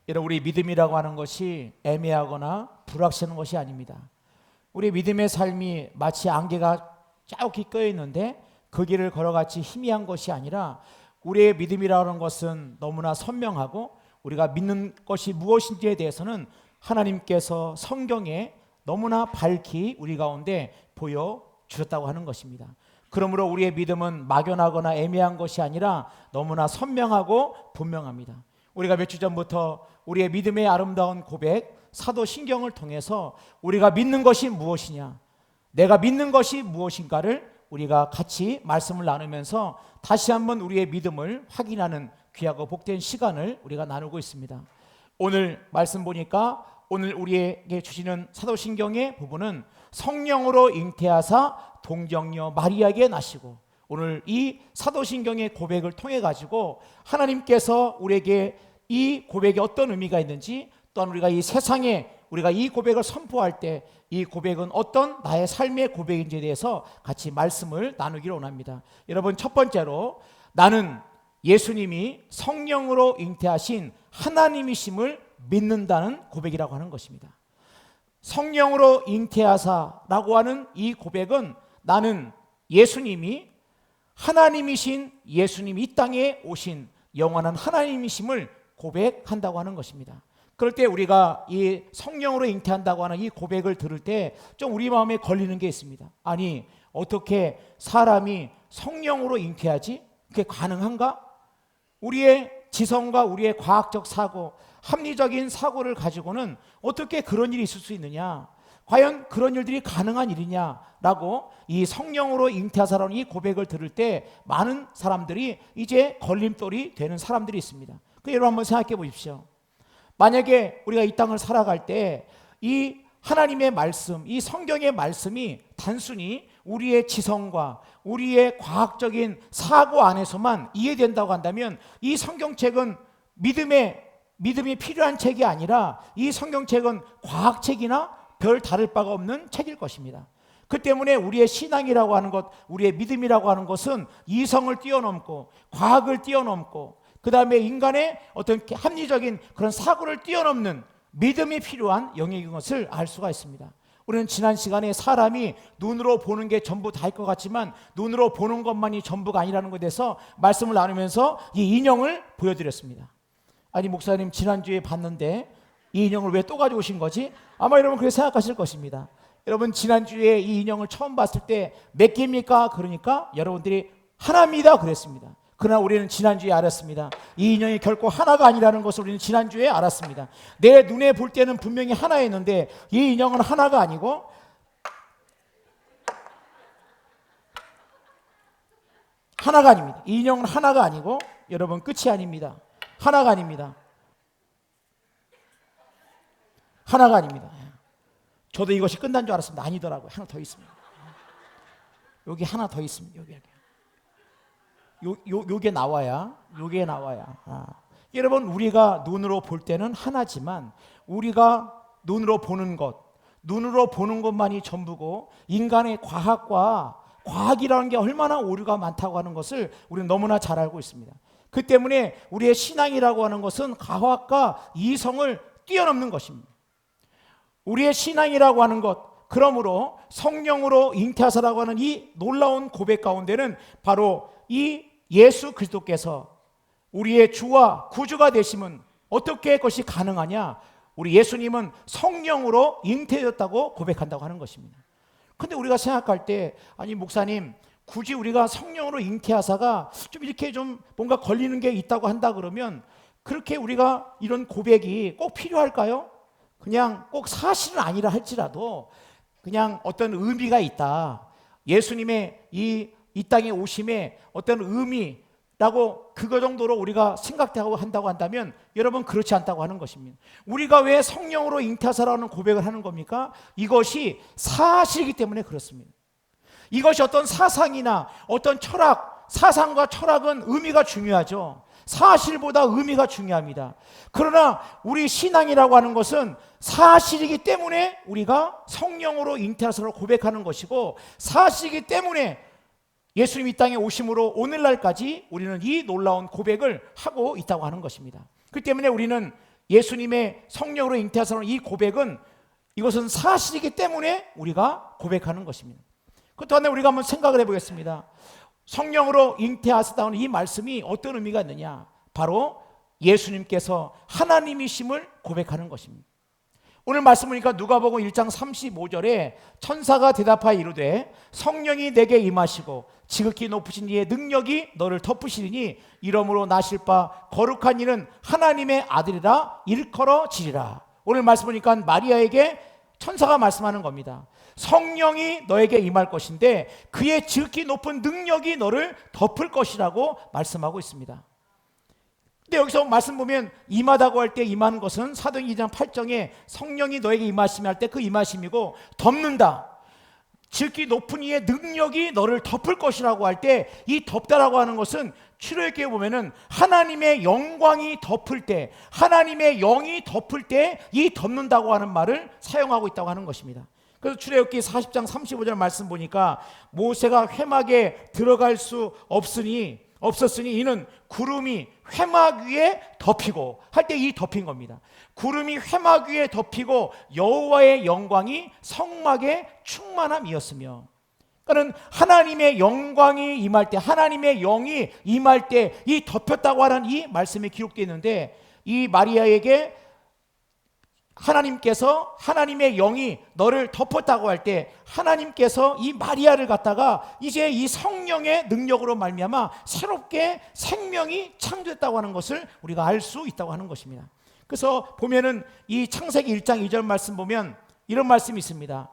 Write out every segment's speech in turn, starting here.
여러분, 우리 믿음이라고 하는 것이 애매하거나 불확실한 것이 아닙니다. 우리 믿음의 삶이 마치 안개가 자욱히 껴 있는데 그 길을 걸어같이 희미한 것이 아니라, 우리의 믿음이라고 하는 것은 너무나 선명하고, 우리가 믿는 것이 무엇인지에 대해서는 하나님께서 성경에 너무나 밝히 우리 가운데 보여주셨다고 하는 것입니다. 그러므로 우리의 믿음은 막연하거나 애매한 것이 아니라 너무나 선명하고 분명합니다. 우리가 몇 주 전부터 우리의 믿음의 아름다운 고백 사도신경을 통해서 우리가 믿는 것이 무엇이냐, 내가 믿는 것이 무엇인가를 우리가 같이 말씀을 나누면서 다시 한번 우리의 믿음을 확인하는 귀하고 복된 시간을 우리가 나누고 있습니다. 오늘 말씀 보니까 오늘 우리에게 주시는 사도신경의 부분은 성령으로 잉태하사 동정녀 마리아에게 나시고, 오늘 이 사도신경의 고백을 통해 가지고 하나님께서 우리에게 이 고백이 어떤 의미가 있는지, 또한 우리가 이 세상에 우리가 이 고백을 선포할 때 이 고백은 어떤 나의 삶의 고백인지에 대해서 같이 말씀을 나누기를 원합니다. 여러분, 첫 번째로 나는 예수님이 성령으로 잉태하신 하나님이심을 믿는다는 고백이라고 하는 것입니다. 성령으로 잉태하사라고 하는 이 고백은 나는 예수님이 하나님이신, 예수님이 이 땅에 오신 영원한 하나님이심을 고백한다고 하는 것입니다. 그럴 때 우리가 이 성령으로 잉태한다고 하는 이 고백을 들을 때 좀 우리 마음에 걸리는 게 있습니다. 아니, 어떻게 사람이 성령으로 잉태하지? 그게 가능한가? 우리의 지성과 우리의 과학적 사고, 합리적인 사고를 가지고는 어떻게 그런 일이 있을 수 있느냐? 과연 그런 일들이 가능한 일이냐라고 이 성령으로 잉태하사라는 이 고백을 들을 때 많은 사람들이 이제 걸림돌이 되는 사람들이 있습니다. 여러분, 한번 생각해 보십시오. 만약에 우리가 이 땅을 살아갈 때 이 하나님의 말씀, 이 성경의 말씀이 단순히 우리의 지성과 우리의 과학적인 사고 안에서만 이해된다고 한다면 이 성경책은 믿음이 필요한 책이 아니라 이 성경책은 과학책이나 별 다를 바가 없는 책일 것입니다. 그 때문에 우리의 신앙이라고 하는 것, 우리의 믿음이라고 하는 것은 이성을 뛰어넘고 과학을 뛰어넘고 그 다음에 인간의 어떤 합리적인 그런 사고를 뛰어넘는 믿음이 필요한 영역인 것을 알 수가 있습니다. 우리는 지난 시간에 사람이 눈으로 보는 게 전부 다일 것 같지만 눈으로 보는 것만이 전부가 아니라는 것에 대해서 말씀을 나누면서 이 인형을 보여드렸습니다. 아니, 목사님 지난주에 봤는데 이 인형을 왜 또 가져오신 거지? 아마 여러분 그렇게 생각하실 것입니다. 여러분, 지난주에 이 인형을 처음 봤을 때 몇 개입니까? 그러니까 여러분들이 하나입니다 그랬습니다. 그러나 우리는 지난주에 알았습니다. 이 인형이 결코 하나가 아니라는 것을 우리는 지난주에 알았습니다. 내 눈에 볼 때는 분명히 하나였는데 이 인형은 하나가 아니고 하나가 아닙니다. 이 인형은 하나가 아니고 여러분, 끝이 아닙니다. 하나가 아닙니다. 하나가 아닙니다. 저도 이것이 끝난 줄 알았습니다. 아니더라고요. 하나 더 있습니다. 여기 하나 더 있습니다. 여기. 요게 나와야. 여러분, 우리가 눈으로 볼 때는 하나지만 우리가 눈으로 보는 것만이 전부고 인간의 과학이라는 게 얼마나 오류가 많다고 하는 것을 우리는 너무나 잘 알고 있습니다. 그 때문에 우리의 신앙이라고 하는 것은 과학과 이성을 뛰어넘는 것입니다. 우리의 신앙이라고 하는 것, 그러므로 성령으로 잉태하사라고 하는 이 놀라운 고백 가운데는 바로 이 예수 그리스도께서 우리의 주와 구주가 되심은 어떻게 그것이 가능하냐? 우리 예수님은 성령으로 잉태되었다고 고백한다고 하는 것입니다. 그런데 우리가 생각할 때, 아니 목사님, 굳이 우리가 성령으로 잉태하사가 좀 이렇게 좀 뭔가 걸리는 게 있다고 한다 그러면 그렇게 우리가 이런 고백이 꼭 필요할까요? 그냥 꼭 사실은 아니라 할지라도 그냥 어떤 의미가 있다. 예수님의 이 땅에 오심에 어떤 의미라고 그거 정도로 우리가 생각하고 한다고 한다면 여러분, 그렇지 않다고 하는 것입니다. 우리가 왜 성령으로 잉태하사라는 고백을 하는 겁니까? 이것이 사실이기 때문에 그렇습니다. 이것이 어떤 사상이나 어떤 철학, 사상과 철학은 의미가 중요하죠. 사실보다 의미가 중요합니다. 그러나 우리 신앙이라고 하는 것은 사실이기 때문에 우리가 성령으로 잉태하사로 고백하는 것이고, 사실이기 때문에 예수님이 이 땅에 오심으로 오늘날까지 우리는 이 놀라운 고백을 하고 있다고 하는 것입니다. 그 때문에 우리는 예수님의 성령으로 잉태하사는 이 고백은 이것은 사실이기 때문에 우리가 고백하는 것입니다. 그 다음에 우리가 한번 생각을 해보겠습니다. 성령으로 잉태하셨다는 이 말씀이 어떤 의미가 있느냐? 바로 예수님께서 하나님이심을 고백하는 것입니다. 오늘 말씀 보니까 누가복음 1장 35절에 천사가 대답하여 이르되 성령이 내게 임하시고 지극히 높으신 이의 능력이 너를 덮으시리니 이러므로 나실 바 거룩한 이는 하나님의 아들이라 일컬어지리라. 오늘 말씀 보니까 마리아에게 천사가 말씀하는 겁니다. 성령이 너에게 임할 것인데 그의 지극히 높은 능력이 너를 덮을 것이라고 말씀하고 있습니다. 근데 여기서 말씀 보면 임하다고 할 때 임하는 것은 사도행전 2장 8절에 성령이 너에게 임하시며 할 때 그 임하심이고, 덮는다, 지극히 높은 이의 능력이 너를 덮을 것이라고 할 때 이 덮다라고 하는 것은 출애굽기에 보면은 하나님의 영광이 덮을 때, 하나님의 영이 덮을 때 이 덮는다고 하는 말을 사용하고 있다고 하는 것입니다. 그래서 출애굽기 40장 35절 말씀 보니까 모세가 회막에 들어갈 수 없었으니 이는 구름이 회막 위에 덮이고 할 때 이 덮인 겁니다. 구름이 회막 위에 덮이고 여호와의 영광이 성막의 충만함이었으며, 그러니까 하나님의 영광이 임할 때, 하나님의 영이 임할 때 이 덮였다고 하는 이 말씀이 기록되어 있는데, 이 마리아에게 하나님께서 하나님의 영이 너를 덮었다고 할 때 하나님께서 이 마리아를 갖다가 이제 이 성령의 능력으로 말미암아 새롭게 생명이 창조했다고 하는 것을 우리가 알 수 있다고 하는 것입니다. 그래서 보면은 이 창세기 1장 2절 말씀 보면 이런 말씀이 있습니다.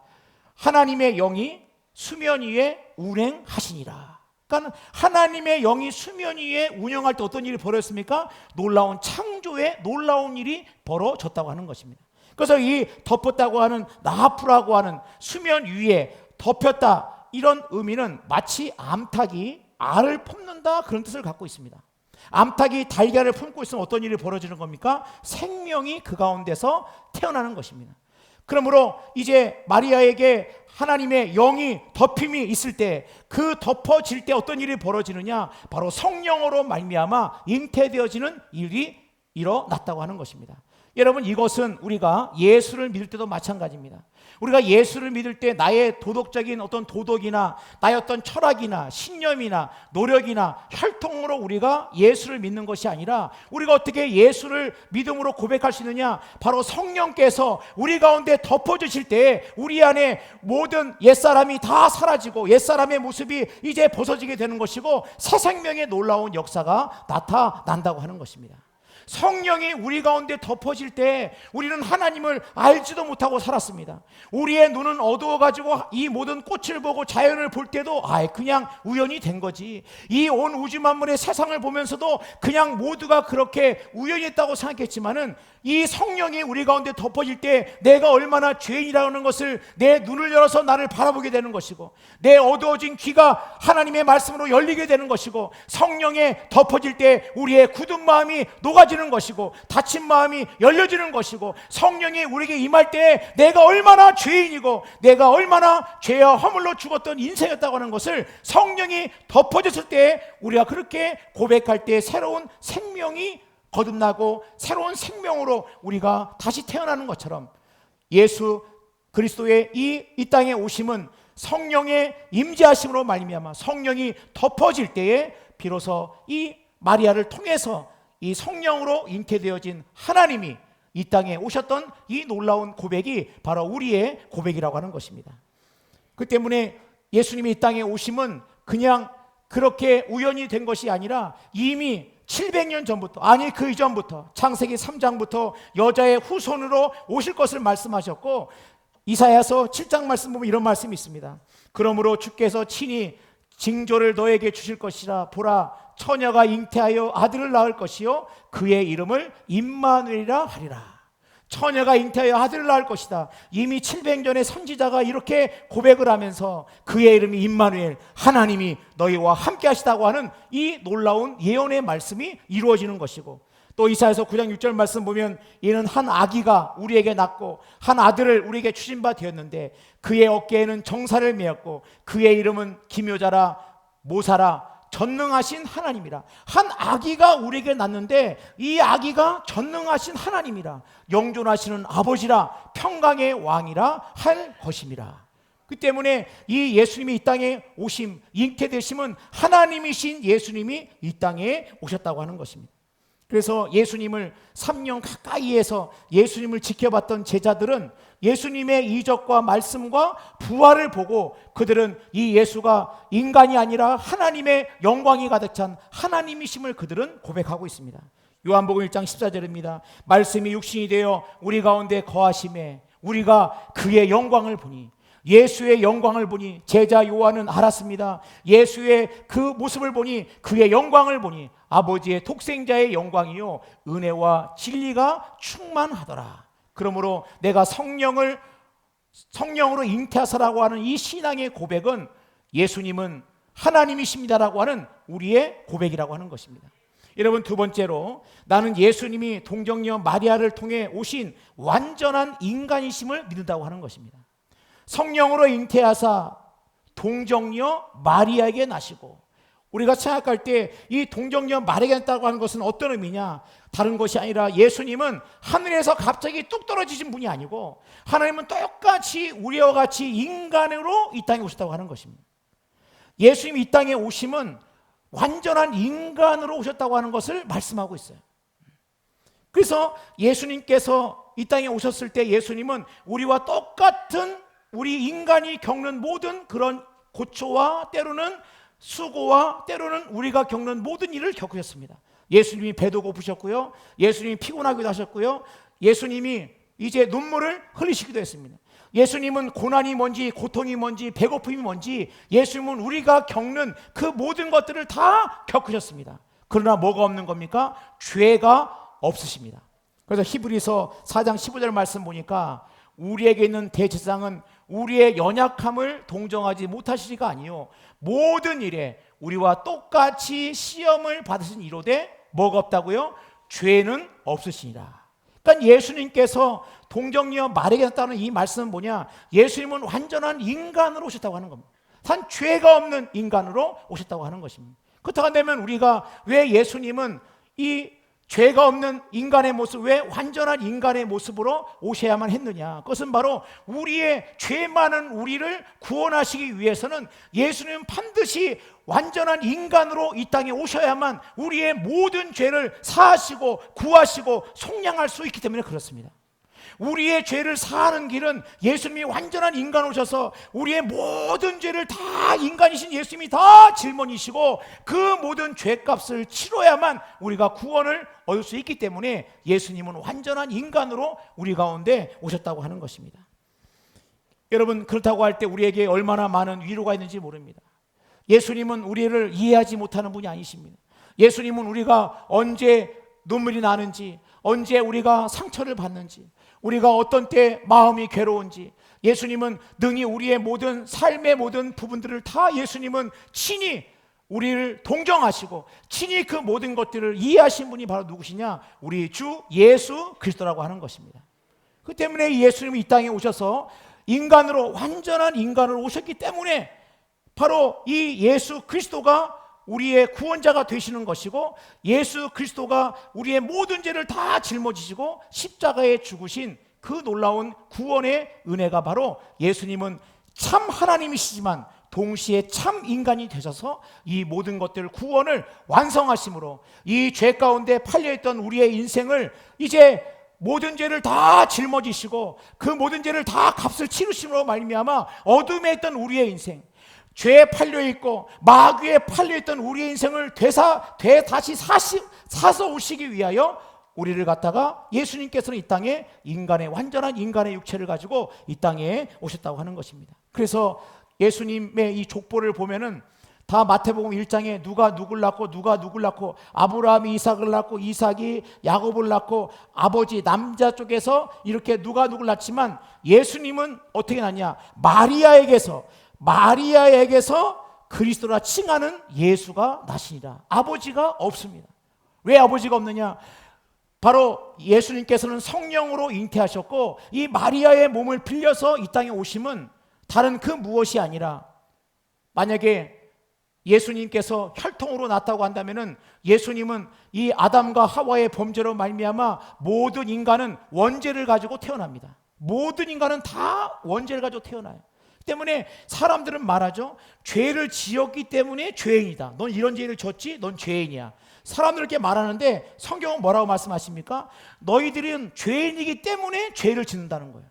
하나님의 영이 수면 위에 운행하시니라. 그러니까 하나님의 영이 수면 위에 운영할 때 어떤 일이 벌어졌습니까? 놀라운 창조의 놀라운 일이 벌어졌다고 하는 것입니다. 그래서 이 덮었다고 하는 나하프라고 하는 수면 위에 덮였다, 이런 의미는 마치 암탉이 알을 품는다, 그런 뜻을 갖고 있습니다. 암탉이 달걀을 품고 있으면 어떤 일이 벌어지는 겁니까? 생명이 그 가운데서 태어나는 것입니다. 그러므로 이제 마리아에게 하나님의 영이 덮임이 있을 때, 그 덮어질 때 어떤 일이 벌어지느냐? 바로 성령으로 말미암아 잉태되어지는 일이 일어났다고 하는 것입니다. 여러분, 이것은 우리가 예수를 믿을 때도 마찬가지입니다. 우리가 예수를 믿을 때 나의 도덕적인 어떤 도덕이나 나의 어떤 철학이나 신념이나 노력이나 혈통으로 우리가 예수를 믿는 것이 아니라, 우리가 어떻게 예수를 믿음으로 고백할 수 있느냐? 바로 성령께서 우리 가운데 덮어주실 때 우리 안에 모든 옛사람이 다 사라지고 옛사람의 모습이 이제 벗어지게 되는 것이고 새 생명의 놀라운 역사가 나타난다고 하는 것입니다. 성령이 우리 가운데 덮어질 때 우리는 하나님을 알지도 못하고 살았습니다. 우리의 눈은 어두워가지고 이 모든 꽃을 보고 자연을 볼 때도 그냥 우연이 된 거지, 이 온 우주 만물의 세상을 보면서도 그냥 모두가 그렇게 우연히 했다고 생각했지만은, 이 성령이 우리 가운데 덮어질 때 내가 얼마나 죄인이라는 것을 내 눈을 열어서 나를 바라보게 되는 것이고, 내 어두워진 귀가 하나님의 말씀으로 열리게 되는 것이고, 성령에 덮어질 때 우리의 굳은 마음이 녹아지는 것이고 닫힌 마음이 열려지는 것이고, 성령이 우리에게 임할 때 내가 얼마나 죄인이고 내가 얼마나 죄와 허물로 죽었던 인생이었다고 하는 것을 성령이 덮어졌을 때 우리가 그렇게 고백할 때 새로운 생명이 거듭나고 새로운 생명으로 우리가 다시 태어나는 것처럼, 예수 그리스도의 이 땅에 오심은 성령의 임재하심으로 말미암아 성령이 덮어질 때에 비로소 이 마리아를 통해서 이 성령으로 잉태되어진 하나님이 이 땅에 오셨던 이 놀라운 고백이 바로 우리의 고백이라고 하는 것입니다. 그 때문에 예수님이 이 땅에 오심은 그냥 그렇게 우연히 된 것이 아니라 이미 700년 전부터, 아니 그 이전부터 창세기 3장부터 여자의 후손으로 오실 것을 말씀하셨고, 이사야서 7장 말씀 보면 이런 말씀이 있습니다. 그러므로 주께서 친히 징조를 너에게 주실 것이라. 보라, 처녀가 잉태하여 아들을 낳을 것이요 그의 이름을 임마누엘이라 하리라. 처녀가 잉태하여 아들을 낳을 것이다. 이미 700년의 선지자가 이렇게 고백을 하면서 그의 이름이 임마누엘, 하나님이 너희와 함께 하시다고 하는 이 놀라운 예언의 말씀이 이루어지는 것이고, 또 이사야서 9장 6절 말씀 보면 이는 한 아기가 우리에게 낳고 한 아들을 우리에게 주신 바 되었는데 그의 어깨에는 정사를 메었고 그의 이름은 기묘자라, 모사라, 전능하신 하나님이라. 한 아기가 우리에게 낳는데 이 아기가 전능하신 하나님이라. 영존하시는 아버지라. 평강의 왕이라 할 것임이라. 그 때문에 이 예수님이 이 땅에 오심, 잉태되심은 하나님이신 예수님이 이 땅에 오셨다고 하는 것입니다. 그래서 예수님을 3년 가까이에서 예수님을 지켜봤던 제자들은 예수님의 이적과 말씀과 부활을 보고 그들은 이 예수가 인간이 아니라 하나님의 영광이 가득 찬 하나님이심을 그들은 고백하고 있습니다. 요한복음 1장 14절입니다. 말씀이 육신이 되어 우리 가운데 거하심에 우리가 그의 영광을 보니, 예수의 영광을 보니 제자 요한은 알았습니다. 예수의 그 모습을 보니, 그의 영광을 보니 아버지의 독생자의 영광이요 은혜와 진리가 충만하더라. 그러므로 내가 성령으로 잉태하사라고 하는 이 신앙의 고백은 예수님은 하나님이십니다라고 하는 우리의 고백이라고 하는 것입니다. 여러분, 두 번째로 나는 예수님이 동정녀 마리아를 통해 오신 완전한 인간이심을 믿는다고 하는 것입니다. 성령으로 잉태하사 동정녀 마리아에게 나시고, 우리가 생각할 때 이 동정녀 마리아에게 났다고 하는 것은 어떤 의미냐? 다른 것이 아니라 예수님은 하늘에서 갑자기 뚝 떨어지신 분이 아니고 하나님은 똑같이 우리와 같이 인간으로 이 땅에 오셨다고 하는 것입니다. 예수님이 이 땅에 오심은 완전한 인간으로 오셨다고 하는 것을 말씀하고 있어요. 그래서 예수님께서 이 땅에 오셨을 때 예수님은 우리와 똑같은, 우리 인간이 겪는 모든 그런 고초와 때로는 수고와 때로는 우리가 겪는 모든 일을 겪으셨습니다. 예수님이 배도 고프셨고요, 예수님이 피곤하기도 하셨고요, 예수님이 이제 눈물을 흘리시기도 했습니다. 예수님은 고난이 뭔지, 고통이 뭔지, 배고픔이 뭔지 예수님은 우리가 겪는 그 모든 것들을 다 겪으셨습니다. 그러나 뭐가 없는 겁니까? 죄가 없으십니다. 그래서 히브리서 4장 15절 말씀 보니까 우리에게 있는 대제사장은 우리의 연약함을 동정하지 못하시리가 아니요 모든 일에 우리와 똑같이 시험을 받으신 이로되 뭐가 없다고요? 죄는 없으시니라. 그러니까 예수님께서 동정녀 마리아에게 났다는 이 말씀은 뭐냐? 예수님은 완전한 인간으로 오셨다고 하는 겁니다. 단 죄가 없는 인간으로 오셨다고 하는 것입니다. 그렇다고 한다면 우리가 왜 예수님은 이 죄가 없는 인간의 모습, 왜 완전한 인간의 모습으로 오셔야만 했느냐? 그것은 바로 우리의 죄 많은 우리를 구원하시기 위해서는 예수님은 반드시 완전한 인간으로 이 땅에 오셔야만 우리의 모든 죄를 사하시고 구하시고 속량할 수 있기 때문에 그렇습니다. 우리의 죄를 사하는 길은 예수님이 완전한 인간 오셔서 우리의 모든 죄를 다 인간이신 예수님이 다 짊어지시고 그 모든 죄값을 치러야만 우리가 구원을 얻을 수 있기 때문에 예수님은 완전한 인간으로 우리 가운데 오셨다고 하는 것입니다. 여러분, 그렇다고 할 때 우리에게 얼마나 많은 위로가 있는지 모릅니다. 예수님은 우리를 이해하지 못하는 분이 아니십니다. 예수님은 우리가 언제 눈물이 나는지, 언제 우리가 상처를 받는지, 우리가 어떤 때 마음이 괴로운지 예수님은 능히 우리의 모든 삶의 모든 부분들을 다 예수님은 친히 우리를 동정하시고 친히 그 모든 것들을 이해하신 분이 바로 누구시냐? 우리 주 예수 그리스도라고 하는 것입니다. 그 때문에 예수님이 이 땅에 오셔서 인간으로, 완전한 인간으로 오셨기 때문에 바로 이 예수 그리스도가 우리의 구원자가 되시는 것이고, 예수 그리스도가 우리의 모든 죄를 다 짊어지시고 십자가에 죽으신 그 놀라운 구원의 은혜가 바로 예수님은 참 하나님이시지만 동시에 참 인간이 되셔서 이 모든 것들 구원을 완성하심으로 이 죄 가운데 팔려있던 우리의 인생을 이제 모든 죄를 다 짊어지시고 그 모든 죄를 다 값을 치르심으로 말미암아 어둠에 있던 우리의 인생, 죄에 팔려있고 마귀에 팔려있던 우리의 인생을 다시 사서 오시기 위하여 우리를 갖다가 예수님께서는 이 땅에 완전한 인간의 육체를 가지고 이 땅에 오셨다고 하는 것입니다. 그래서 예수님의 이 족보를 보면은 다 마태복음 1장에 누가 누굴 낳고 아브라함이 이삭을 낳고 이삭이 야곱을 낳고 아버지 남자 쪽에서 이렇게 누가 누굴 낳지만 예수님은 어떻게 낳냐? 마리아에게서 그리스도라 칭하는 예수가 나시니라. 아버지가 없습니다. 왜 아버지가 없느냐? 바로 예수님께서는 성령으로 잉태하셨고 이 마리아의 몸을 빌려서 이 땅에 오심은 다른 그 무엇이 아니라, 만약에 예수님께서 혈통으로 났다고 한다면은 예수님은 이 아담과 하와의 범죄로 말미암아 모든 인간은 원죄를 가지고 태어납니다. 모든 인간은 다 원죄를 가지고 태어나요. 때문에 사람들은 말하죠. 죄를 지었기 때문에 죄인이다. 넌 이런 죄를 졌지? 넌 죄인이야. 사람들 이렇게 말하는데 성경은 뭐라고 말씀하십니까? 너희들은 죄인이기 때문에 죄를 짓는다는 거예요.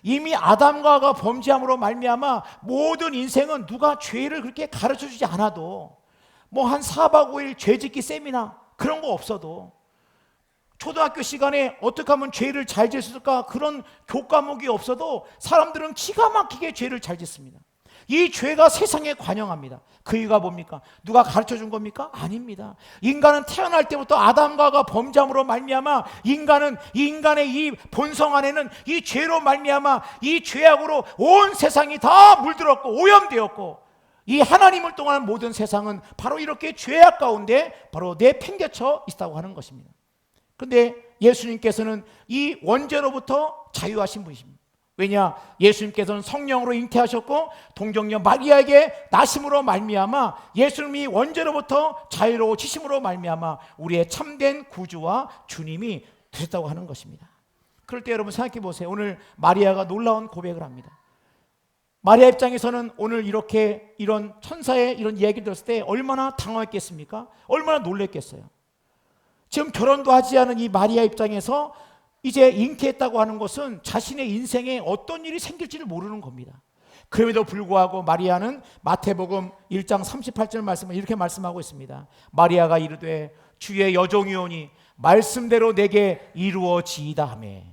이미 아담과 하와가 범죄함으로 말미암아 모든 인생은 누가 죄를 그렇게 가르쳐주지 않아도 뭐 한 4박 5일 죄짓기 세미나 그런 거 없어도 초등학교 시간에 어떻게 하면 죄를 잘 지을 수 있을까 그런 교과목이 없어도 사람들은 기가 막히게 죄를 잘 짓습니다. 이 죄가 세상에 관영합니다. 그 이유가 뭡니까? 누가 가르쳐준 겁니까? 아닙니다. 인간은 태어날 때부터 아담과 하와가 범죄함으로 말미암아 인간의 이 본성 안에는 이 죄로 말미암아 이 죄악으로 온 세상이 다 물들었고 오염되었고 이 하나님을 떠난 모든 세상은 바로 이렇게 죄악 가운데 바로 내팽개쳐 있다고 하는 것입니다. 그런데 예수님께서는 이 원죄로부터 자유하신 분이십니다. 왜냐? 예수님께서는 성령으로 잉태하셨고 동정녀 마리아에게 나심으로 말미암아 예수님이 원죄로부터 자유로우시심으로 말미암아 우리의 참된 구주와 주님이 되셨다고 하는 것입니다. 그럴 때 여러분 생각해 보세요. 오늘 마리아가 놀라운 고백을 합니다. 마리아 입장에서는 오늘 이렇게 이런 천사의 이런 이야기를 들었을 때 얼마나 당황했겠습니까? 얼마나 놀랬겠어요. 지금 결혼도 하지 않은 이 마리아 입장에서 이제 잉태했다고 하는 것은 자신의 인생에 어떤 일이 생길지를 모르는 겁니다. 그럼에도 불구하고 마리아는 마태복음 1장 38절 말씀을 이렇게 말씀하고 있습니다. 마리아가 이르되 주의 여종이오니 말씀대로 내게 이루어지이다 하매.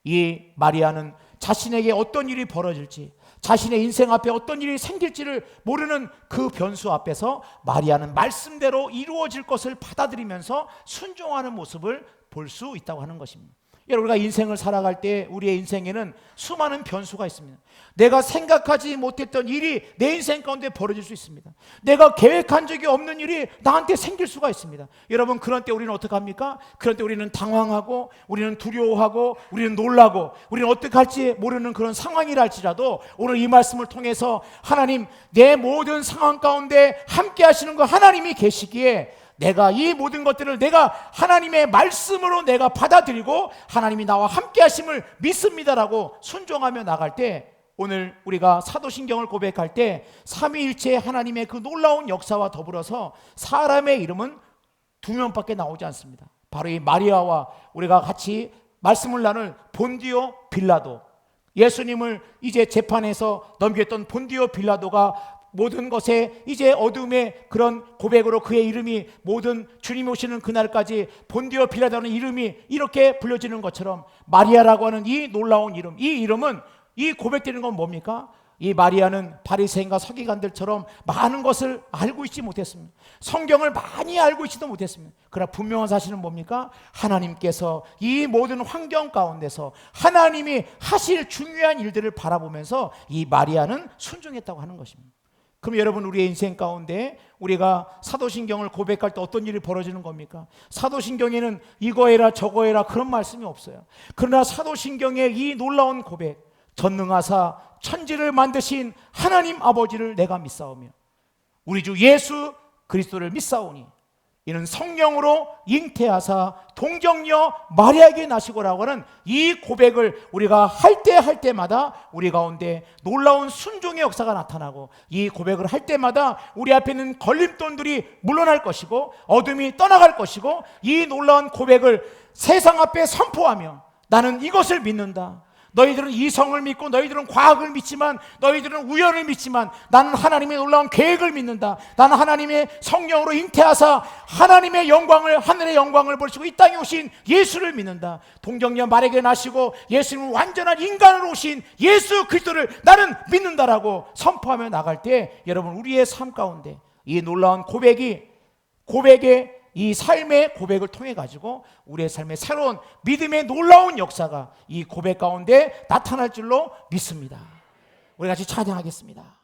이 마리아는 자신에게 어떤 일이 벌어질지 자신의 인생 앞에 어떤 일이 생길지를 모르는 그 변수 앞에서 마리아는 말씀대로 이루어질 것을 받아들이면서 순종하는 모습을 볼 수 있다고 하는 것입니다. 여러분, 우리가 인생을 살아갈 때 우리의 인생에는 수많은 변수가 있습니다. 내가 생각하지 못했던 일이 내 인생 가운데 벌어질 수 있습니다. 내가 계획한 적이 없는 일이 나한테 생길 수가 있습니다. 여러분, 그런 때 우리는 어떻게 합니까? 그런 때 우리는 당황하고 우리는 두려워하고 우리는 놀라고 우리는 어떻게 할지 모르는 그런 상황이라 할지라도 오늘 이 말씀을 통해서 하나님, 내 모든 상황 가운데 함께 하시는 그 하나님이 계시기에 내가 이 모든 것들을 내가 하나님의 말씀으로 내가 받아들이고 하나님이 나와 함께 하심을 믿습니다라고 순종하며 나갈 때 오늘 우리가 사도신경을 고백할 때 삼위일체 하나님의 그 놀라운 역사와 더불어서 사람의 이름은 2명밖에 나오지 않습니다. 바로 이 마리아와 우리가 같이 말씀을 나눌 본디오 빌라도, 예수님을 이제 재판에서 넘겼던 본디오 빌라도가 모든 것에 이제 어둠의 그런 고백으로 그의 이름이 모든 주님이 오시는 그날까지 본디오 빌라도라는 이름이 이렇게 불려지는 것처럼 마리아라고 하는 이 놀라운 이름, 이 이름은 이 고백되는 건 뭡니까? 이 마리아는 바리새인과 서기관들처럼 많은 것을 알고 있지 못했습니다. 성경을 많이 알고 있지도 못했습니다. 그러나 분명한 사실은 뭡니까? 하나님께서 이 모든 환경 가운데서 하나님이 하실 중요한 일들을 바라보면서 이 마리아는 순종했다고 하는 것입니다. 그럼 여러분, 우리의 인생 가운데 우리가 사도신경을 고백할 때 어떤 일이 벌어지는 겁니까? 사도신경에는 이거 해라 저거 해라 그런 말씀이 없어요. 그러나 사도신경의 이 놀라운 고백, 전능하사 천지를 만드신 하나님 아버지를 내가 믿사오며 우리 주 예수 그리스도를 믿사오니 이는 성령으로 잉태하사 동정녀 마리아에게 나시고라고 하는 이 고백을 우리가 할 때마다 우리 가운데 놀라운 순종의 역사가 나타나고 이 고백을 할 때마다 우리 앞에 있는 걸림돌들이 물러날 것이고 어둠이 떠나갈 것이고 이 놀라운 고백을 세상 앞에 선포하며 나는 이것을 믿는다. 너희들은 이성을 믿고 너희들은 과학을 믿지만 너희들은 우연을 믿지만 나는 하나님의 놀라운 계획을 믿는다. 나는 하나님의 성령으로 잉태하사 하나님의 영광을, 하늘의 영광을 보시고 이 땅에 오신 예수를 믿는다. 동정녀 마리아에게 나시고 예수님은 완전한 인간으로 오신 예수 그리스도를 나는 믿는다라고 선포하며 나갈 때 여러분, 우리의 삶 가운데 이 놀라운 고백의 이 삶의 고백을 통해 가지고 우리의 삶의 새로운 믿음의 놀라운 역사가 이 고백 가운데 나타날 줄로 믿습니다. 우리 같이 찬양하겠습니다.